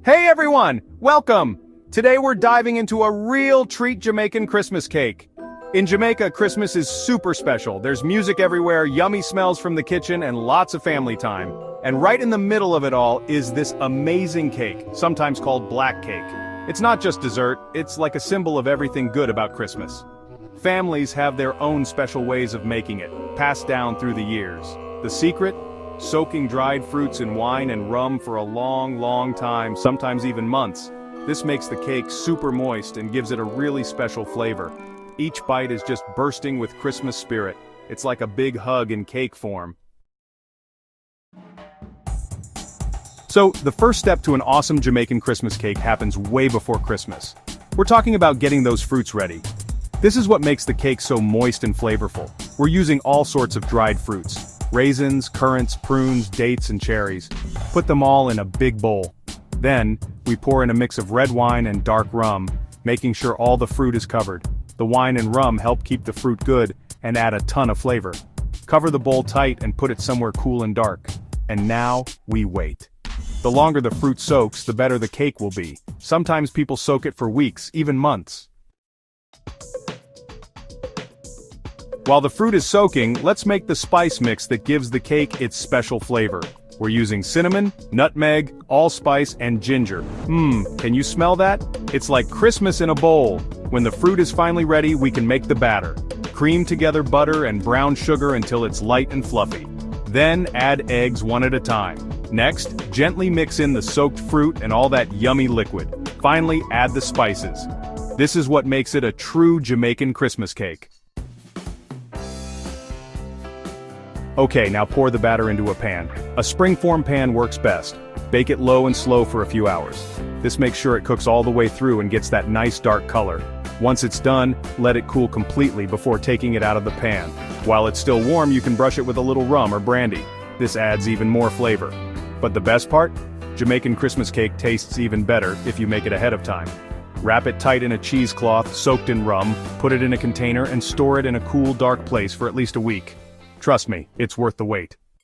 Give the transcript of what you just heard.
Hey everyone, welcome! Today we're diving into a real treat Jamaican Christmas cake. In Jamaica, Christmas is super special. There's music everywhere, yummy smells from the kitchen, and lots of family time. And right in the middle of it all is this amazing cake, sometimes called black cake. It's not just dessert, it's like a symbol of everything good about Christmas. Families have their own special ways of making it, passed down through the years. The secret? Soaking dried fruits in wine and rum for a long time, sometimes even months. This makes the cake super moist and gives it a really special flavor. Each bite is just bursting with Christmas spirit. It's like a big hug in cake form. So, the first step to an awesome Jamaican Christmas cake happens way before Christmas. We're talking about getting those fruits ready. This is what makes the cake so moist and flavorful. We're using all sorts of dried fruits. Raisins, currants, prunes, dates, and cherries. Put them all in a big bowl. Then, we pour in a mix of red wine and dark rum, making sure all the fruit is covered. The wine and rum help keep the fruit good and add a ton of flavor. Cover the bowl tight and put it somewhere cool and dark. And now, we wait. The longer the fruit soaks, the better the cake will be. Sometimes people soak it for weeks, even months. While the fruit is soaking, let's make the spice mix that gives the cake its special flavor. We're using cinnamon, nutmeg, allspice, and ginger. Can you smell that? It's like Christmas in a bowl. When the fruit is finally ready, we can make the batter. Cream together butter and brown sugar until it's light and fluffy. Then add eggs one at a time. Next, gently mix in the soaked fruit and all that yummy liquid. Finally, add the spices. This is what makes it a true Jamaican Christmas cake. Okay, now pour the batter into a pan. A springform pan works best. Bake it low and slow for a few hours. This makes sure it cooks all the way through and gets that nice dark color. Once it's done, let it cool completely before taking it out of the pan. While it's still warm, you can brush it with a little rum or brandy. This adds even more flavor. But the best part? Jamaican Christmas cake tastes even better if you make it ahead of time. Wrap it tight in a cheesecloth soaked in rum, put it in a container and store it in a cool, dark place for at least a week. Trust me, it's worth the wait.